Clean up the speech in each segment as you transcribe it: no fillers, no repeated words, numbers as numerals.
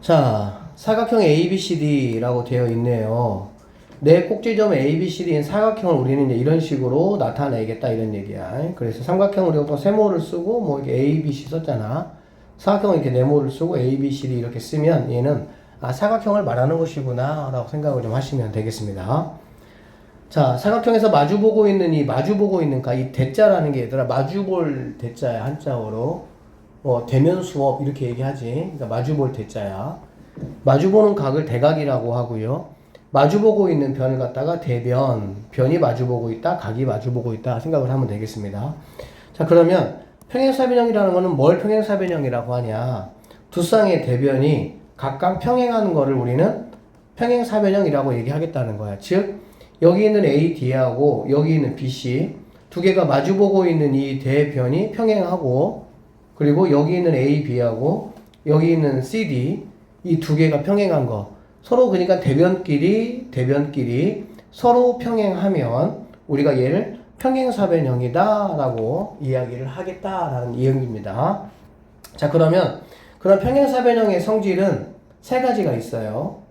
자, 사각형 ABCD라고 되어 있네요. 내 꼭지점 ABCD인 사각형을 우리는 이제 이런 식으로 나타내겠다 이런 얘기야. 그래서 삼각형을 우리가 또 세모를 쓰고 뭐 이렇게 ABC 썼잖아. 사각형은 이렇게 네모를 쓰고 ABCD 이렇게 쓰면 얘는 사각형을 말하는 것이구나 라고 생각을 좀 하시면 되겠습니다. 자, 사각형에서 마주보고 있는 이 대자라는 게 얘들아 마주볼 대자야. 한자어로 대면 수업 이렇게 얘기하지. 그러니까 마주볼 대자야. 마주보는 각을 대각이라고 하고요. 마주보고 있는 변을 갖다가 대변, 변이 마주보고 있다, 각이 마주보고 있다 생각을 하면 되겠습니다. 자, 그러면 평행사변형이라는 거는 뭘 평행사변형이라고 하냐? 두 쌍의 대변이 각각 평행하는 거를 우리는 평행사변형이라고 얘기하겠다는 거야. 즉 여기 있는 AD하고 여기 있는 BC 두 개가 마주보고 있는 이 대변이 평행하고, 그리고 여기 있는 AB하고 여기 있는 CD 이 두 개가 평행한 거, 서로 그러니까 대변끼리 서로 평행하면 우리가 얘를 평행사변형이다 라고 이야기를 하겠다라는 이야기입니다. 자, 그러면 그런 평행사변형의 성질은 세 가지가 있어요.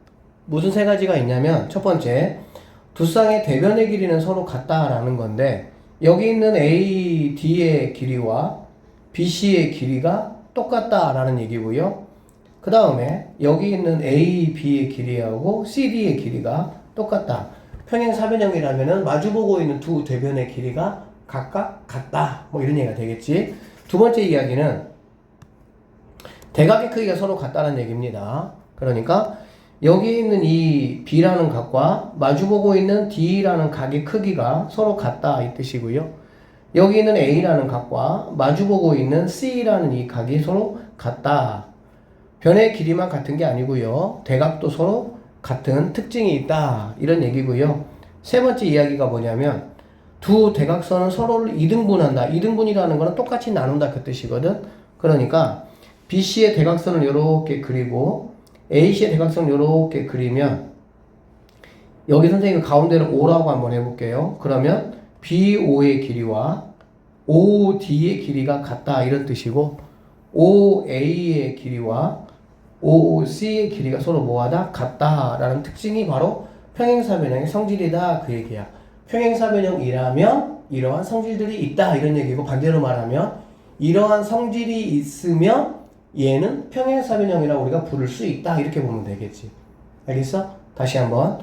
무슨 세 가지가 있냐면, 첫 번째, 두 쌍의 대변의 길이는 서로 같다라는 건데, 여기 있는 AD의 길이와 BC의 길이가 똑같다라는 얘기고요. 그 다음에 여기 있는 AB의 길이하고 CD의 길이가 똑같다. 평행사변형이라면은 마주보고 있는 두 대변의 길이가 각각 같다. 뭐 이런 얘기가 되겠지. 두 번째 이야기는 대각의 크기가 서로 같다는 얘기입니다. 그러니까 여기 있는 이 B라는 각과 마주보고 있는 D라는 각의 크기가 서로 같다 이 뜻이고요. 여기 있는 A라는 각과 마주보고 있는 C라는 이 각이 서로 같다. 변의 길이만 같은 게 아니고요. 대각도 서로 같은 특징이 있다. 이런 얘기고요. 세 번째 이야기가 뭐냐면 두 대각선은 서로를 이등분한다. 이등분이라는 거는 똑같이 나눈다 그 뜻이거든. 그러니까 BC의 대각선을 이렇게 그리고 AC의 대각선을 이렇게 그리면 여기 선생님이 가운데를 O라고 한번 해볼게요. 그러면 BO의 길이와 OD의 길이가 같다 이런 뜻이고, OA의 길이와 OC의 길이가 서로 뭐하다? 같다라는 특징이 바로 평행사변형의 성질이다 그 얘기야. 평행사변형이라면 이러한 성질들이 있다 이런 얘기고, 반대로 말하면 이러한 성질이 있으면 얘는 평행사변형이라고 우리가 부를 수 있다 이렇게 보면 되겠지. 알겠어? 다시 한번,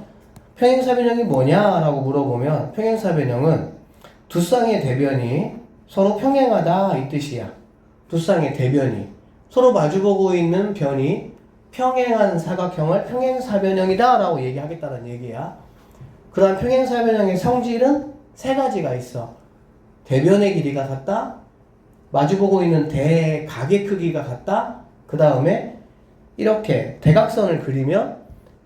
평행사변형이 뭐냐라고 물어보면 평행사변형은 두 쌍의 대변이 서로 평행하다 이 뜻이야. 두 쌍의 대변이 서로 마주보고 있는 변이 평행한 사각형을 평행사변형이다 라고 얘기하겠다는 얘기야. 그러한 평행사변형의 성질은 세 가지가 있어. 대변의 길이가 같다, 마주보고 있는 대각의 크기가 같다, 그 다음에 이렇게 대각선을 그리면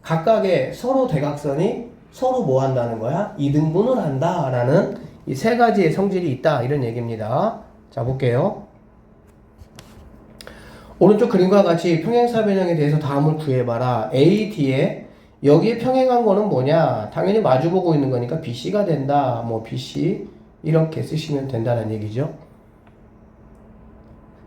각각의 서로 대각선이 서로 뭐 한다는 거야? 이등분을 한다 라는 이 세 가지의 성질이 있다 이런 얘기입니다. 자, 볼게요. 오른쪽 그림과 같이 평행사변형에 대해서 다음을 구해봐라. AD에 여기에 평행한 거는 뭐냐? 당연히 마주보고 있는 거니까 BC가 된다. 뭐 BC 이렇게 쓰시면 된다는 얘기죠.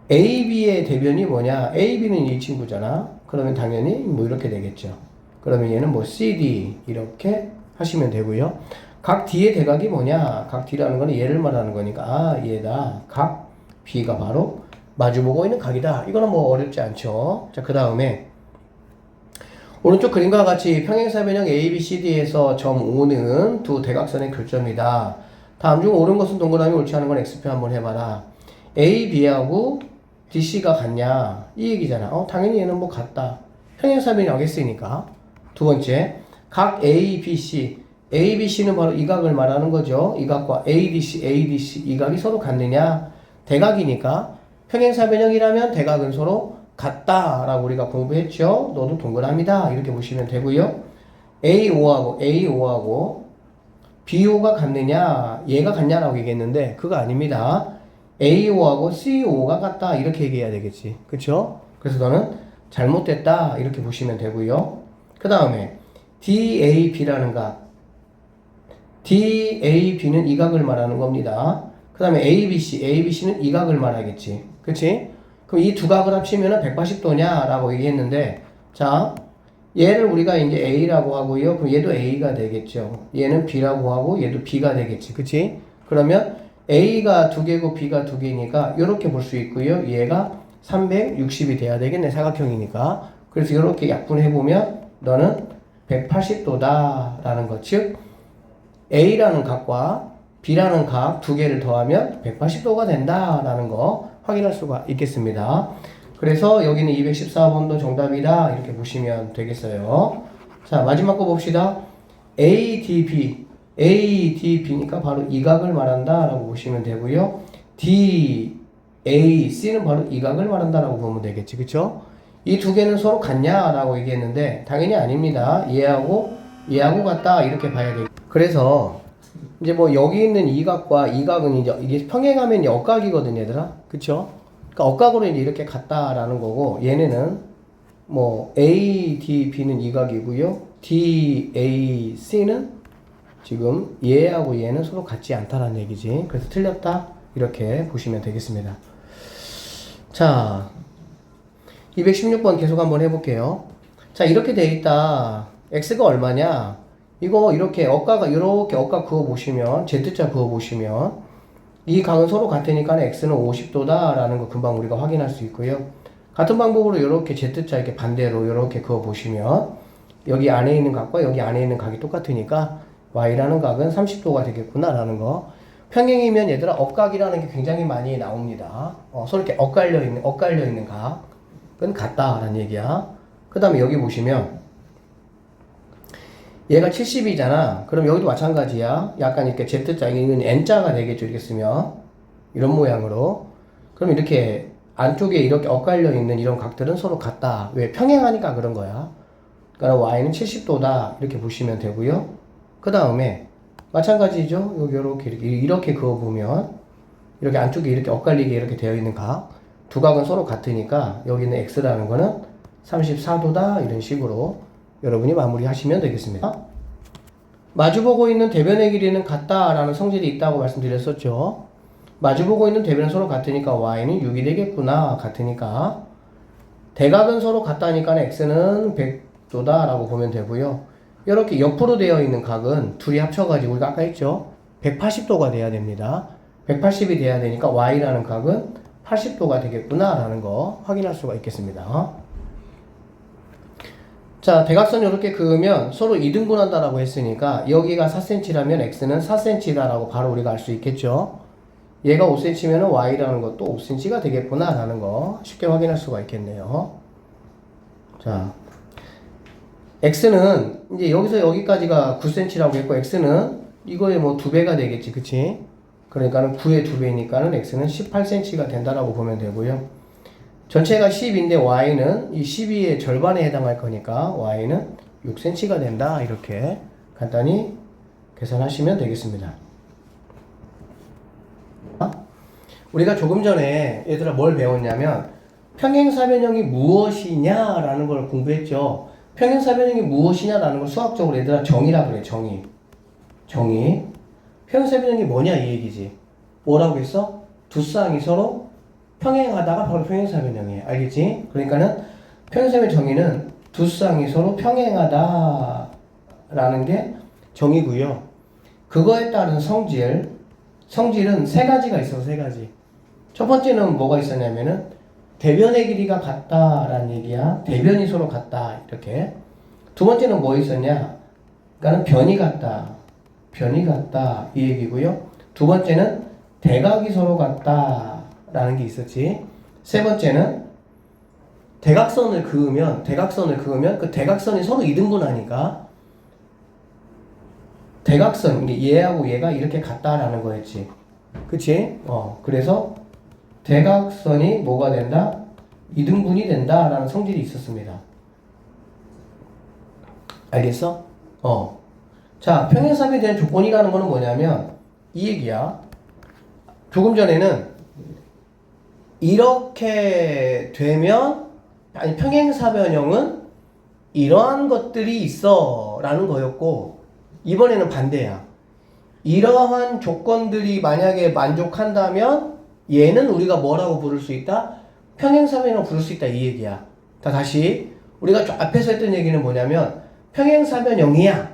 AB의 대변이 뭐냐? AB는 이 친구잖아. 그러면 당연히 뭐 이렇게 되겠죠. 그러면 얘는 뭐 CD 이렇게 하시면 되고요. 각 D의 대각이 뭐냐? 각 D라는 거는 얘를 말하는 거니까 얘다. 각 B가 바로 마주보고 있는 각이다. 이거는 뭐 어렵지 않죠. 자, 그 다음에 오른쪽 그림과 같이 평행사변형 ABCD에서 점 O는 두 대각선의 교점이다. 다음 중 옳은 것은 동그라미, 옳지 않은 건 X표 한번 해봐라. AB하고 DC가 같냐? 이 얘기잖아. 당연히 얘는 뭐 같다. 평행사변형이 했으니까. 두 번째, 각 ABC. ABC는 바로 이 각을 말하는 거죠. 이 각과 ADC 이 각이 서로 같느냐? 대각이니까 평행사변형이라면 대각은 서로 같다라고 우리가 공부했죠. 너도 동그라미다 이렇게 보시면 되고요. AO하고 BO가 같느냐? 얘가 같냐라고 얘기했는데 그거 아닙니다. AO하고 CO가 같다 이렇게 얘기해야 되겠지. 그쵸? 그래서 너는 잘못됐다 이렇게 보시면 되고요. 그 다음에 DAB라는 각, DAB는 이 각을 말하는 겁니다. 그 다음에 ABC는 이 각을 말하겠지. 그치? 그럼 이 두 각을 합치면 180도냐? 라고 얘기했는데, 자, 얘를 우리가 이제 A라고 하고요. 그럼 얘도 A가 되겠죠. 얘는 B라고 하고 얘도 B가 되겠지. 그치? 그러면 A가 2개고 B가 2개니까 이렇게 볼 수 있고요. 얘가 360이 돼야 되겠네. 사각형이니까. 그래서 이렇게 약분해보면 너는 180도다 라는 것. 즉 A라는 각과 B라는 각 2개를 더하면 180도가 된다 라는 거 확인할 수가 있겠습니다. 그래서 여기는 214번도 정답이다 이렇게 보시면 되겠어요. 자, 마지막 거 봅시다. ADB ADB니까 바로 이 각을 말한다 라고 보시면 되고요. DAC는 바로 이 각을 말한다 라고 보면 되겠지. 그쵸? 이 2개는 서로 같냐 라고 얘기했는데 당연히 아닙니다. 얘하고 같다 이렇게 봐야 되겠죠. 그래서 이제 뭐 여기 있는 이 각과 이 각은 이제 이게 평행하면 역각이거든요, 얘들아. 그쵸? 그러니까 억각으로 이제 이렇게 같다라는 거고, 얘네는 뭐 ADB는 이 각이고요, DAC는 지금 얘하고 얘는 서로 같지 않다라는 얘기지. 그래서 틀렸다 이렇게 보시면 되겠습니다. 자, 216번 계속 한번 해볼게요. 자, 이렇게 돼 있다. x가 얼마냐? 이거 이렇게 이렇게 억각 그어 보시면, Z자 그어 보시면, 이 각은 서로 같으니까 x는 50도다 라는 거 금방 우리가 확인할 수 있고요. 같은 방법으로 이렇게 Z자 이렇게 반대로 이렇게 그어 보시면, 여기 안에 있는 각과 여기 안에 있는 각이 똑같으니까 y라는 각은 30도가 되겠구나 라는 거. 평행이면 얘들아 억각이라는 게 굉장히 많이 나옵니다. 서로 이렇게 엇갈려 있는 각은 같다라는 얘기야. 그 다음에 여기 보시면 얘가 70이잖아. 그럼 여기도 마찬가지야. 약간 이렇게 Z자, 이건 N자가 되겠죠. 이렇게 쓰면. 이런 모양으로. 그럼 이렇게 안쪽에 이렇게 엇갈려 있는 이런 각들은 서로 같다. 왜? 평행하니까 그런 거야. 그러니까 Y는 70도다. 이렇게 보시면 되고요. 그 다음에 마찬가지죠. 여기 이렇게 그어보면 이렇게 안쪽에 이렇게 엇갈리게 이렇게 되어 있는 각. 두 각은 서로 같으니까 여기는 X라는 거는 34도다. 이런 식으로 여러분이 마무리하시면 되겠습니다. 마주보고 있는 대변의 길이는 같다라는 성질이 있다고 말씀드렸었죠. 마주보고 있는 대변은 서로 같으니까 y는 6이 되겠구나. 같으니까 대각은 서로 같다니까 x는 100도다 라고 보면 되고요. 이렇게 옆으로 되어 있는 각은 둘이 합쳐가지고 우리가 아까 했죠. 180도가 돼야 됩니다. 180이 돼야 되니까 y라는 각은 80도가 되겠구나 라는 거 확인할 수가 있겠습니다. 자, 대각선 이렇게 그으면 서로 이등분한다라고 했으니까 여기가 4cm라면 x는 4cm다라고 바로 우리가 알 수 있겠죠. 얘가 5cm면 y라는 것도 5cm가 되겠구나 라는 거 쉽게 확인할 수가 있겠네요. 자, x는 이제 여기서 여기까지가 9cm라고 했고 x는 이거의 뭐 2배가 되겠지. 그치? 그러니까는 9의 2배니까는 x는 18cm가 된다라고 보면 되고요. 전체가 10인데 y는 이 12의 절반에 해당할 거니까 y는 6cm가 된다. 이렇게 간단히 계산하시면 되겠습니다. 우리가 조금 전에 얘들아 뭘 배웠냐면 평행사변형이 무엇이냐라는 걸 공부했죠. 평행사변형이 무엇이냐라는 걸 수학적으로 얘들아 정의라 그래. 정의. 평행사변형이 뭐냐 이 얘기지. 뭐라고 했어? 두 쌍이 서로 평행하다가 바로 평행사변형이에요. 알겠지? 그러니까는 평행사변 정의는 두 쌍이 서로 평행하다라는 게 정의고요. 그거에 따른 성질은 세 가지가 있어. 세 가지. 첫 번째는 뭐가 있었냐면은 대변의 길이가 같다라는 얘기야. 대변이 서로 같다. 이렇게. 두 번째는 뭐 있었냐? 그러니까는 변이 같다. 이 얘기고요. 두 번째는 대각이 서로 같다. 라는 게 있었지. 세 번째는 대각선을 그으면 그 대각선이 서로 이등분하니까 대각선, 얘하고 얘가 이렇게 같다라는 거였지. 그치? 그래서 대각선이 뭐가 된다? 이등분이 된다라는 성질이 있었습니다. 알겠어? 자, 평행사변에 대한 조건이라는 거는 뭐냐면 이 얘기야. 조금 전에는 이렇게 되면 평행사변형은 이러한 것들이 있어 라는 거였고, 이번에는 반대야. 이러한 조건들이 만약에 만족한다면 얘는 우리가 뭐라고 부를 수 있다? 평행사변형을 부를 수 있다 이 얘기야. 다시 우리가 앞에서 했던 얘기는 뭐냐면 평행사변 0이야.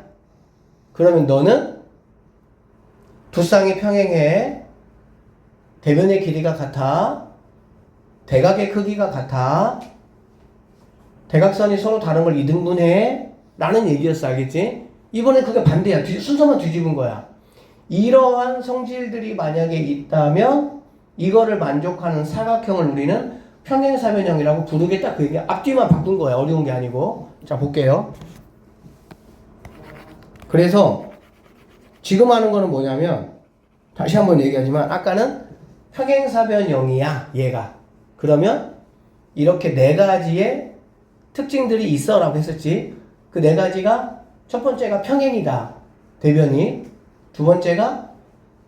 그러면 너는 두 쌍이 평행해. 대변의 길이가 같아. 대각의 크기가 같아. 대각선이 서로 다른 걸 이등분해. 라는 얘기였어. 알겠지? 이번에 그게 반대야. 순서만 뒤집은 거야. 이러한 성질들이 만약에 있다면 이거를 만족하는 사각형을 우리는 평행사변형이라고 부르겠다. 그 얘기. 앞뒤만 바꾼 거야. 어려운 게 아니고. 자, 볼게요. 그래서 지금 하는 거는 뭐냐면 다시 한번 얘기하지만 아까는 평행사변형이야. 얘가. 그러면 이렇게 네 가지의 특징들이 있어 라고 했었지. 그 네 가지가 첫 번째가 평행이다. 대변이. 두 번째가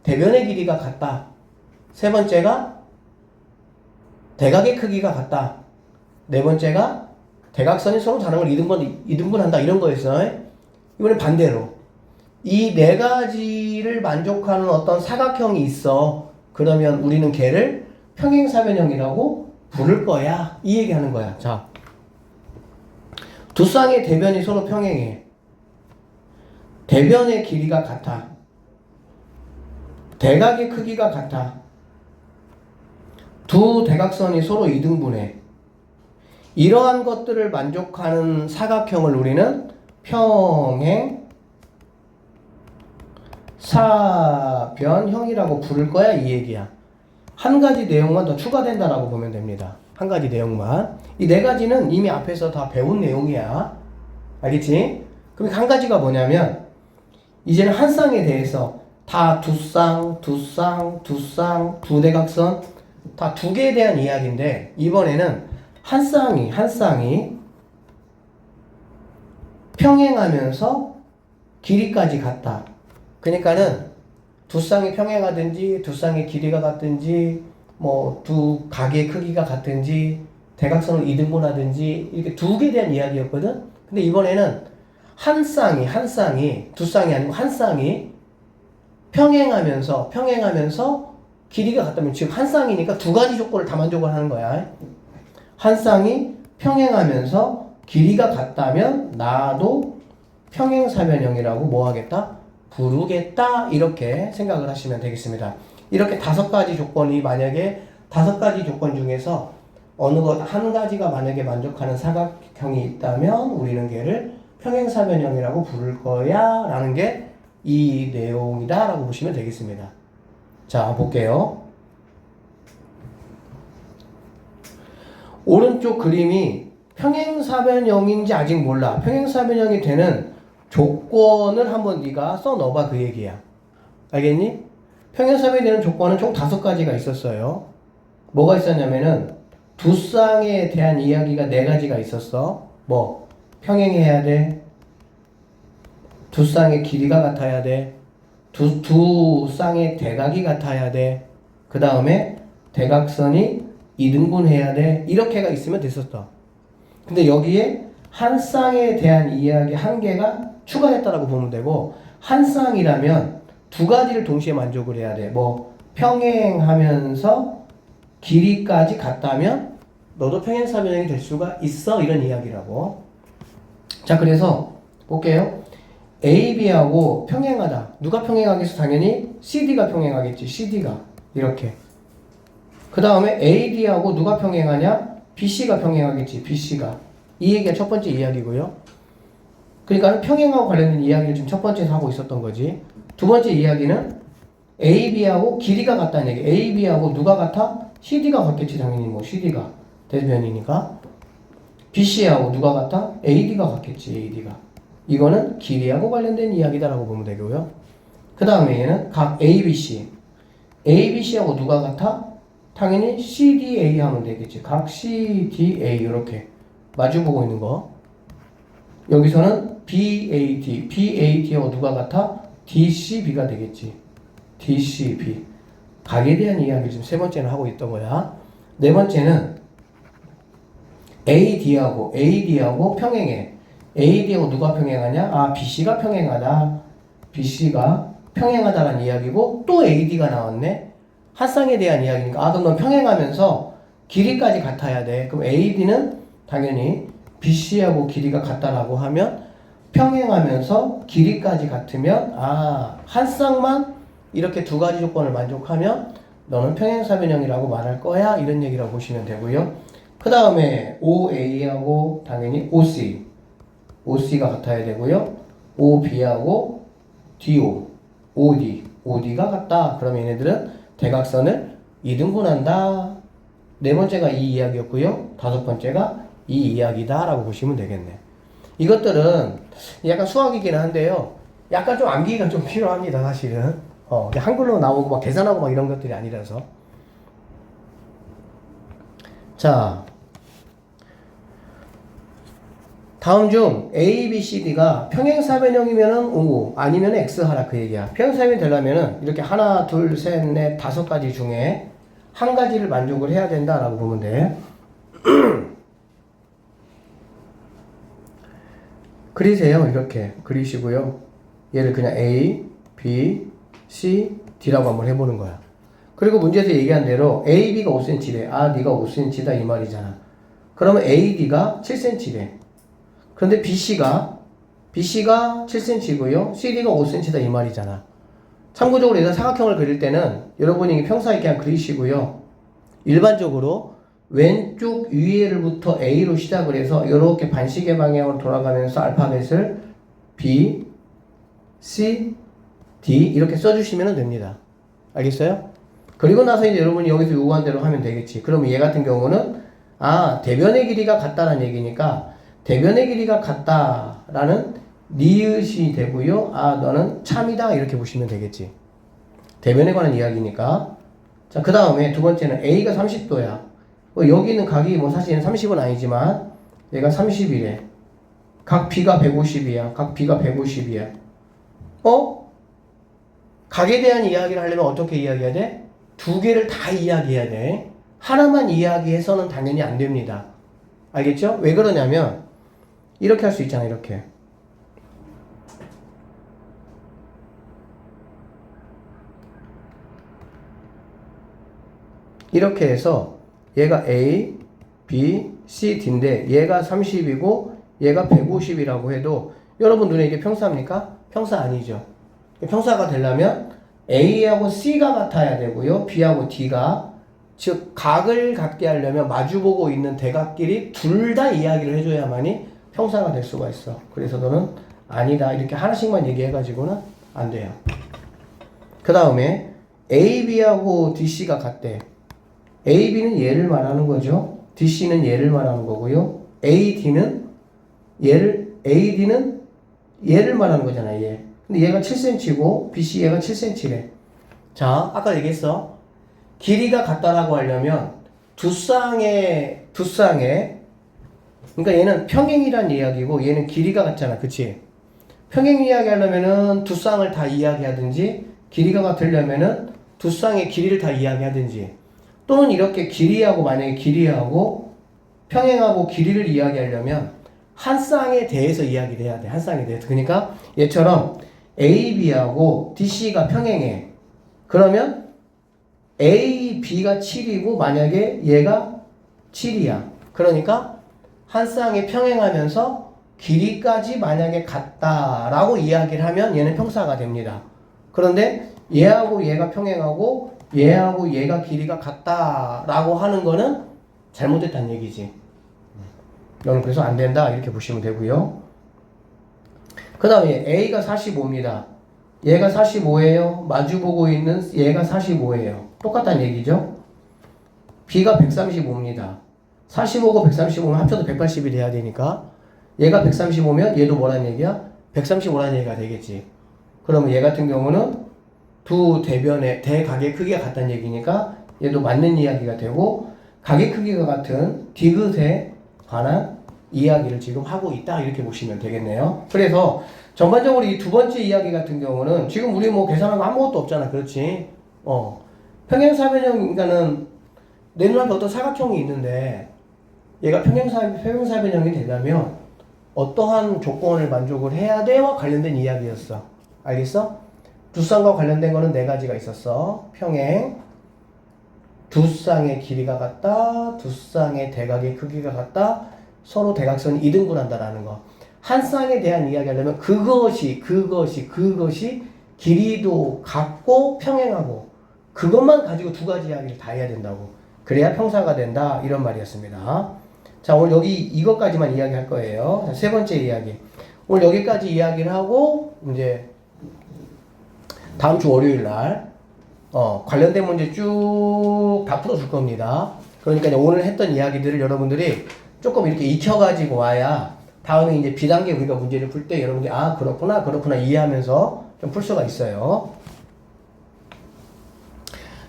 대변의 길이가 같다. 세 번째가 대각의 크기가 같다. 네 번째가 대각선이 서로 다른 걸 이등분한다. 이런 거였어. 이번엔 반대로. 이 네 가지를 만족하는 어떤 사각형이 있어. 그러면 우리는 걔를 평행사변형이라고 부를 거야. 이 얘기하는 거야. 자, 두 쌍의 대변이 서로 평행해. 대변의 길이가 같아. 대각의 크기가 같아. 두 대각선이 서로 이등분해. 이러한 것들을 만족하는 사각형을 우리는 평행 사변형이라고 부를 거야. 이 얘기야. 한 가지 내용만 더 추가된다라고 보면 됩니다. 한 가지 내용만. 이 네 가지는 이미 앞에서 다 배운 내용이야. 알겠지? 그럼 한 가지가 뭐냐면 이제는 한 쌍에 대해서 다 두 쌍, 두 대각선 다 두 개에 대한 이야기인데 이번에는 한 쌍이 평행하면서 길이까지 같다. 그러니까는 두 쌍이 평행하든지 두 쌍의 길이가 같든지 뭐 두 각의 크기가 같든지 대각선을 이등분하든지 이렇게 두 개에 대한 이야기였거든. 근데 이번에는 한 쌍이 두 쌍이 아니고 한 쌍이 평행하면서 길이가 같다면 지금 한 쌍이니까 두 가지 조건을 다 만족을 하는 거야. 한 쌍이 평행하면서 길이가 같다면 나도 평행사변형이라고 뭐 하겠다? 부르겠다. 이렇게 생각을 하시면 되겠습니다. 이렇게 다섯 가지 조건이 만약에 다섯 가지 조건 중에서 어느 것 한 가지가 만약에 만족하는 사각형이 있다면 우리는 걔를 평행사변형이라고 부를 거야 라는 게 이 내용이다 라고 보시면 되겠습니다. 자, 볼게요. 오른쪽 그림이 평행사변형인지 아직 몰라. 평행사변형이 되는 조건을 한번 네가 써넣어봐. 그 얘기야. 알겠니? 평행사변이 되는 조건은 총 5가지가 있었어요. 뭐가 있었냐면은 두 쌍에 대한 이야기가 4가지가 있었어. 뭐 평행해야 돼. 두 쌍의 길이가 같아야 돼. 두 쌍의 대각이 같아야 돼. 그 다음에 대각선이 이등분해야 돼. 이렇게가 있으면 됐었어. 근데 여기에 한 쌍에 대한 이야기 한 개가 추가됐다라고 보면 되고, 한 쌍이라면 두 가지를 동시에 만족을 해야 돼. 뭐 평행하면서 길이까지 같다면 너도 평행사변형이 될 수가 있어. 이런 이야기라고. 자, 그래서 볼게요. A, B하고 평행하다. 누가 평행하겠어? 당연히 CD가 평행하겠지. CD가 이렇게. 그 다음에 AD하고 누가 평행하냐? BC가 평행하겠지. BC가. 이 얘기가 첫 번째 이야기고요. 그러니까 평행하고 관련된 이야기를 지금 첫 번째에서 하고 있었던 거지. 두 번째 이야기는 AB하고 길이가 같다는 얘기. AB하고 누가 같아? CD가 같겠지. 당연히 뭐 CD가 대변이니까. BC하고 누가 같아? AD가 같겠지. AD가. 이거는 길이하고 관련된 이야기다라고 보면 되고요. 그 다음에 얘는 각 ABC. ABC하고 누가 같아? 당연히 CDA 하면 되겠지. 각 CDA 이렇게 마주보고 있는 거. 여기서는 BAD하고 누가 같아? DCB가 되겠지. DCB. 각에 대한 이야기를 지금 세 번째는 하고 있던 거야. 네 번째는 AD하고 평행해. AD하고 누가 평행하냐? 아, BC가 평행하다. BC가 평행하다라는 이야기고 또 AD가 나왔네. 한 쌍에 대한 이야기니까 아, 그럼 넌 평행하면서 길이까지 같아야 돼. 그럼 AD는 당연히 BC하고 길이가 같다라고 하면 평행하면서 길이까지 같으면 한 쌍만 이렇게 두 가지 조건을 만족하면 너는 평행사변형이라고 말할 거야 이런 얘기라고 보시면 되고요. 그 다음에 OA하고 당연히 OC가 같아야 되고요. OB하고 OD가 같다. 그러면 얘네들은 대각선을 2등분한다. 네 번째가 이 이야기였고요. 다섯 번째가 이 이야기다 라고 보시면 되겠네. 이것들은 약간 수학이긴 한데요. 약간 좀 암기가 좀 필요합니다, 사실은. 한글로 나오고 막 계산하고 막 이런 것들이 아니라서. 자, 다음 중 A, B, C, D가 평행사변형이면은 O 아니면 X 하라 그 얘기야. 평행사변이 되려면은 이렇게 하나, 둘, 셋, 넷, 다섯 가지 중에 한 가지를 만족을 해야 된다라고 보면 돼. 그리세요. 이렇게 그리시고요. 얘를 그냥 A, B, C, D라고 한번 해보는 거야. 그리고 문제에서 얘기한 대로 A, B가 5cm래. 네가 5cm다 이 말이잖아. 그러면 AD가 7cm래. 그런데 BC가 7cm고요. CD가 5cm다 이 말이잖아. 참고적으로 얘가 사각형을 그릴 때는 여러분이 평사 있게 그냥 그리시고요. 일반적으로 왼쪽 위에를부터 A로 시작을 해서 이렇게 반시계 방향으로 돌아가면서 알파벳을 B, C, D 이렇게 써주시면 됩니다. 알겠어요? 그리고 나서 이제 여러분이 여기서 요구한 대로 하면 되겠지. 그러면 얘 같은 경우는 대변의 길이가 같다라는 얘기니까 대변의 길이가 같다라는 니읒이 되고요. 너는 참이다 이렇게 보시면 되겠지. 대변에 관한 이야기니까. 자, 그 다음에 두 번째는 A가 30도야. 여기 있는 각이 사실은 30은 아니지만 얘가 30이래. 각 B가 150이야. 각 B가 150이야. 각에 대한 이야기를 하려면 어떻게 이야기해야 돼? 두 개를 다 이야기해야 돼. 하나만 이야기해서는 당연히 안 됩니다. 알겠죠? 왜 그러냐면 이렇게 할 수 있잖아. 이렇게. 이렇게 해서 얘가 A, B, C, D인데 얘가 30이고 얘가 150이라고 해도 여러분 눈에 이게 평사입니까? 평사 아니죠. 평사가 되려면 A하고 C가 같아야 되고요. B하고 D가 즉 각을 같게 하려면 마주보고 있는 대각끼리 둘 다 이야기를 해줘야만이 평사가 될 수가 있어. 그래서 너는 아니다 이렇게 하나씩만 얘기해가지고는 안 돼요. 그 다음에 AB하고 DC가 같대. AB는 얘를 말하는 거죠. DC는 얘를 말하는 거고요. AD는 얘를 말하는 거잖아, 얘. 근데 얘가 7cm고, BC 얘가 7cm래. 자, 아까 얘기했어. 길이가 같다라고 하려면 두 쌍의, 그러니까 얘는 평행이란 이야기고, 얘는 길이가 같잖아, 그치? 평행 이야기 하려면은 두 쌍을 다 이야기하든지, 길이가 같으려면은 두 쌍의 길이를 다 이야기하든지, 또는 이렇게 만약에 길이하고 평행하고 길이를 이야기하려면 한 쌍에 대해서 이야기를 해야 돼. 한 쌍에 대해서. 그러니까 얘처럼 AB하고 DC가 평행해. 그러면 AB가 7이고 만약에 얘가 7이야. 그러니까 한 쌍에 평행하면서 길이까지 만약에 같다라고 이야기를 하면 얘는 평사가 됩니다. 그런데 얘하고 얘가 평행하고 얘하고 얘가 길이가 같다라고 하는 거는 잘못됐다는 얘기지. 너는 그래서 안 된다 이렇게 보시면 되고요. 그 다음에 A가 45입니다. 얘가 45예요. 마주보고 있는 얘가 45예요. 똑같다는 얘기죠. B가 135입니다. 45고 135면 합쳐도 180이 돼야 되니까 얘가 135면 얘도 뭐라는 얘기야? 135라는 얘기가 되겠지. 그러면 얘 같은 경우는 두 대변의 대각의 크기가 같다는 얘기니까 얘도 맞는 이야기가 되고 각의 크기가 같은 디귿에 관한 이야기를 지금 하고 있다 이렇게 보시면 되겠네요. 그래서 전반적으로 이 두 번째 이야기 같은 경우는 지금 우리 계산한 거 아무것도 없잖아. 그렇지? 평행사변형 인간은 내 눈앞에 어떤 사각형이 있는데 얘가 평행사변형이 되려면 어떠한 조건을 만족을 해야 돼와 관련된 이야기였어. 알겠어? 두 쌍과 관련된 거는 네 가지가 있었어. 평행, 두 쌍의 길이가 같다, 두 쌍의 대각의 크기가 같다, 서로 대각선이 이등분한다라는 거. 한 쌍에 대한 이야기 하려면 그것이 길이도 같고 평행하고 그것만 가지고 두 가지 이야기를 다 해야 된다고. 그래야 평사가 된다 이런 말이었습니다. 자, 오늘 여기 이것까지만 이야기할 거예요. 자, 세 번째 이야기. 오늘 여기까지 이야기를 하고 이제 다음 주 월요일 날 관련된 문제 쭉 다 풀어줄 겁니다. 그러니까 오늘 했던 이야기들을 여러분들이 조금 이렇게 익혀가지고 와야 다음에 이제 B단계 우리가 문제를 풀 때 여러분들이 아 그렇구나 이해하면서 좀 풀 수가 있어요.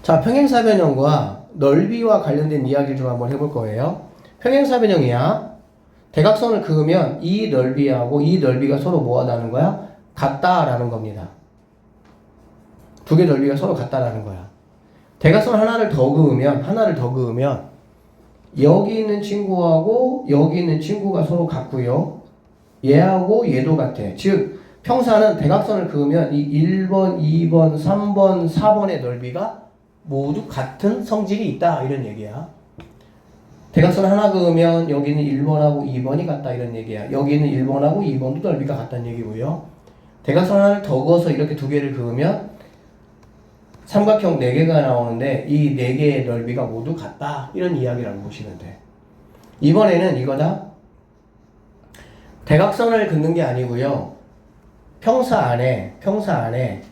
자, 평행사변형과 넓이와 관련된 이야기를 좀 한번 해볼 거예요. 평행사변형이야. 대각선을 그으면 이 넓이하고 이 넓이가 서로 뭐가 나는 거야? 같다라는 겁니다. 두 개 넓이가 서로 같다라는 거야. 대각선 하나를 더 그으면 여기 있는 친구하고 여기 있는 친구가 서로 같고요. 얘하고 얘도 같아. 즉 평사는 대각선을 그으면 이 1번, 2번, 3번, 4번의 넓이가 모두 같은 성질이 있다 이런 얘기야. 대각선 하나 그으면 여기는 1번하고 2번이 같다 이런 얘기야. 여기는 1번하고 2번도 넓이가 같다는 얘기고요. 대각선 하나를 더 그어서 이렇게 두 개를 그으면 삼각형 4개가 나오는데 이 4개의 넓이가 모두 같다 이런 이야기라고 보시면 돼. 이번에는 이거다. 대각선을 긋는 게 아니고요. 평사 안에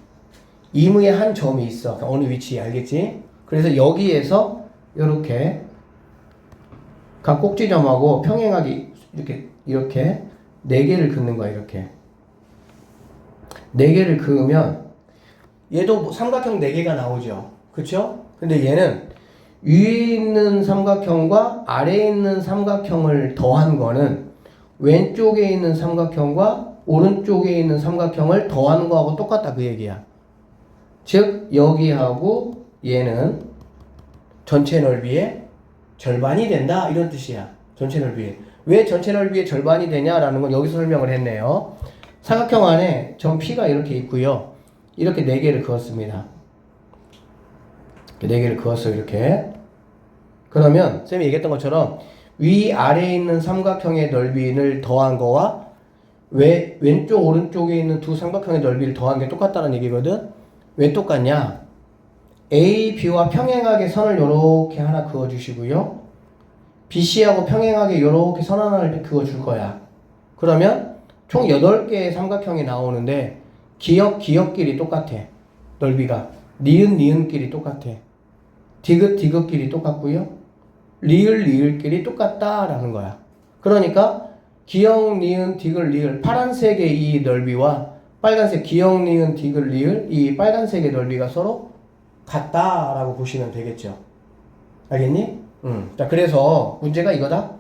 임의의 한 점이 있어. 어느 위치에 알겠지? 그래서 여기에서 이렇게 각 꼭지점하고 평행하게 이렇게 4개를 긋는 거야. 이렇게 4개를 그으면 얘도 삼각형 4개가 나오죠. 그쵸? 근데 얘는 위에 있는 삼각형과 아래에 있는 삼각형을 더한 거는 왼쪽에 있는 삼각형과 오른쪽에 있는 삼각형을 더하는 거하고 똑같다 그 얘기야. 즉 여기하고 얘는 전체 넓이의 절반이 된다 이런 뜻이야. 전체 넓이에. 왜 전체 넓이의 절반이 되냐라는 건 여기서 설명을 했네요. 사각형 안에 점 P가 이렇게 있고요. 이렇게 4개를 그었습니다. 4개를 그었어요. 이렇게. 그러면 쌤이 얘기했던 것처럼 위아래에 있는 삼각형의 넓이를 더한 거와 왼쪽 오른쪽에 있는 두 삼각형의 넓이를 더한 게 똑같다는 얘기거든. 왜 똑같냐? A, B와 평행하게 선을 이렇게 하나 그어주시고요. BC하고 평행하게 이렇게 선 하나를 그어줄 거야. 그러면 총 8개의 삼각형이 나오는데 기역끼리 똑같아. 넓이가. 니은끼리 똑같아. 디귿끼리 똑같고요. 리을끼리 똑같다라는 거야. 그러니까 기역, 니은, 디귿, 리을 파란색의 이 넓이와 빨간색 기역, 니은, 디귿, 리을 이 빨간색의 넓이가 서로 같다라고 보시면 되겠죠. 알겠니? 자, 그래서 문제가 이거다.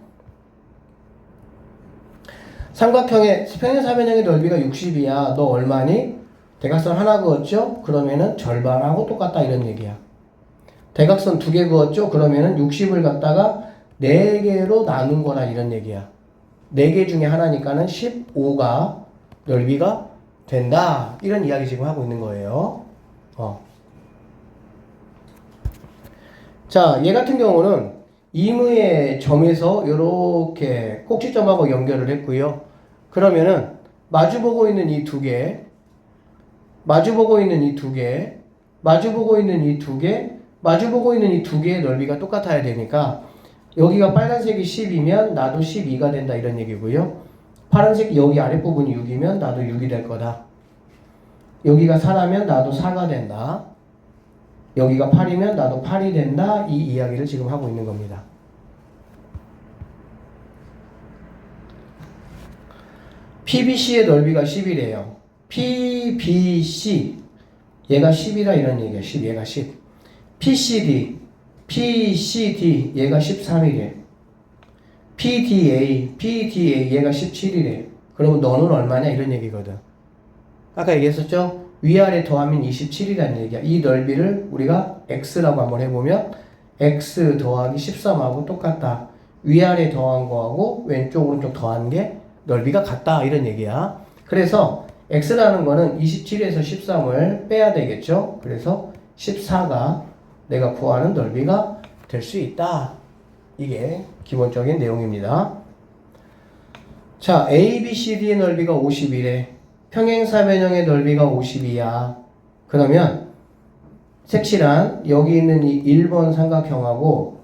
삼각형의 평행사변형의 넓이가 60이야. 너 얼마니? 대각선 하나 그었죠? 그러면은 절반하고 똑같다 이런 얘기야. 대각선 2개 그었죠? 그러면은 60을 갖다가 4개로 나눈 거라 이런 얘기야. 4개 중에 하나니까는 15가 넓이가 된다. 이런 이야기 지금 하고 있는 거예요. 자, 얘 같은 경우는 임의의 점에서 이렇게 꼭지점하고 연결을 했고요. 그러면은 마주보고 있는 이 2개, 마주보고 있는 이 2개, 마주보고 있는 이 2개, 마주보고 있는 이 2개의 넓이가 똑같아야 되니까 여기가 빨간색이 10이면 나도 12가 된다 이런 얘기고요. 파란색 여기 아랫부분이 6이면 나도 6이 될 거다. 여기가 4라면 나도 4가 된다. 여기가 8이면 나도 8이 된다. 이 이야기를 지금 하고 있는 겁니다. PBC의 넓이가 10이래요. PBC 얘가 10이라 이런 얘기야. 10 얘가 10. PCD 얘가 13이래. PDA 얘가 17이래. 그러면 너는 얼마냐 이런 얘기거든. 아까 얘기했었죠? 위아래 더하면 27이라는 얘기야. 이 넓이를 우리가 x라고 한번 해보면 x 더하기 13하고 똑같다. 위아래 더한 거하고 왼쪽 오른쪽 더한 게 넓이가 같다 이런 얘기야. 그래서 x라는 거는 27에서 13을 빼야 되겠죠. 그래서 14가 내가 구하는 넓이가 될 수 있다. 이게 기본적인 내용입니다. 자, ABCD의 넓이가 51에 평행사변형의 넓이가 52야. 그러면 색칠한 여기 있는 이 1번 삼각형하고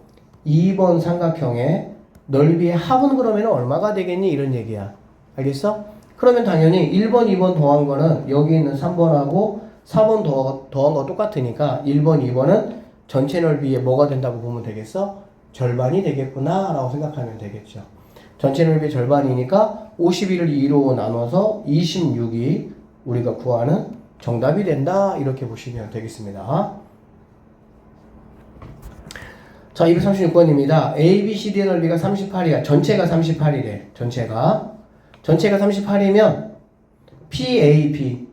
2번 삼각형의 넓이의 합은 그러면 얼마가 되겠니? 이런 얘기야. 알겠어? 그러면 당연히 1번, 2번 더한 거는 여기 있는 3번하고 4번 더한 거 똑같으니까 1번, 2번은 전체 넓이의 뭐가 된다고 보면 되겠어? 절반이 되겠구나 라고 생각하면 되겠죠. 전체 넓이의 절반이니까 51을 2로 나눠서 26이 우리가 구하는 정답이 된다 이렇게 보시면 되겠습니다. 자, 236번입니다. ABCD의 넓이가 38이야. 전체가 38이래. 전체가 38이면 PAB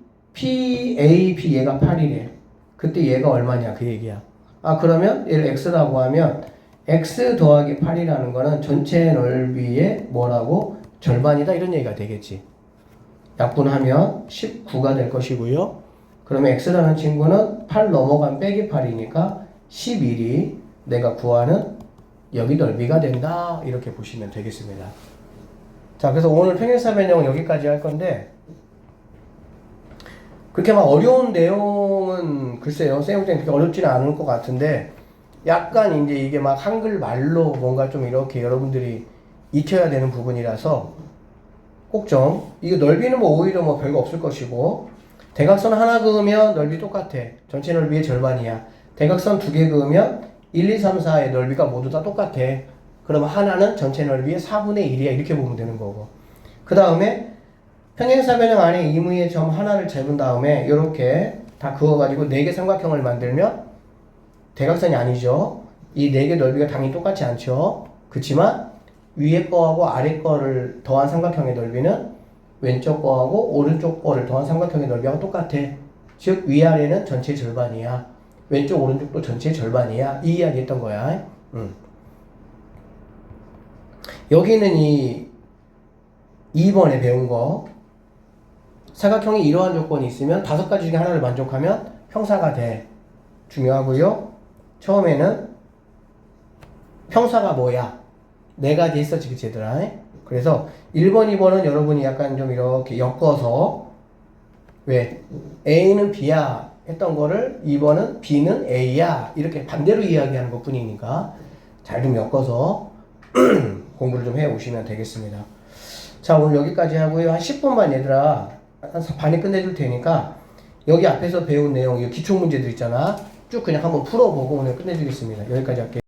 얘가 8이래. 그때 얘가 얼마냐 그 얘기야. 아, 그러면 얘를 X라고 하면 X 더하기 8이라는 거는 전체 넓이의 뭐라고? 절반이다 이런 얘기가 되겠지. 약분하면 19가 될 것이고요. 그러면 X라는 친구는 8 넘어간 빼기 8이니까 11이 내가 구하는 여기 넓이가 된다 이렇게 보시면 되겠습니다. 자, 그래서 오늘 평행사변형은 여기까지 할 건데 그렇게 막 어려운 내용은 글쎄요 쌤 때는 그렇게 어렵지는 않을 것 같은데 약간 이제 이게 막 한글말로 뭔가 좀 이렇게 여러분들이 익혀야 되는 부분이라서 꼭 좀 이거 넓이는 뭐 오히려 뭐 별거 없을 것이고 대각선 하나 그으면 넓이 똑같아. 전체 넓이의 절반이야. 대각선 두 개 그으면 1, 2, 3, 4의 넓이가 모두 다 똑같아. 그러면 하나는 전체 넓이의 4분의 1이야. 이렇게 보면 되는 거고. 그 다음에 평행사변형 안에 임의의 점 하나를 재본 다음에 이렇게 다 그어가지고 4개 삼각형을 만들면 대각선이 아니죠. 이 4개 넓이가 당연히 똑같지 않죠. 그치만 위에 거하고 아래 거를 더한 삼각형의 넓이는 왼쪽 거하고 오른쪽 거를 더한 삼각형의 넓이하고 똑같아. 즉 위아래는 전체의 절반이야. 왼쪽 오른쪽도 전체의 절반이야. 이 이야기 했던 거야. 여기는 이 2번에 배운 거 사각형이 이러한 조건이 있으면 5가지 중에 하나를 만족하면 평사가 돼. 중요하고요. 처음에는 평사가 뭐야? 4가지 했었지 그치 얘들아. 그래서 1번, 2번은 여러분이 약간 좀 이렇게 엮어서 왜? A는 B야 했던 거를 2번은 B는 A야 이렇게 반대로 이야기하는 것 뿐이니까 잘 좀 엮어서 공부를 좀 해오시면 되겠습니다. 자, 오늘 여기까지 하고요. 한 10분만 얘들아 한 반에 끝내줄 테니까 여기 앞에서 배운 내용 이 기출문제들 있잖아 쭉 그냥 한번 풀어보고 오늘 끝내주겠습니다. 여기까지 할게요.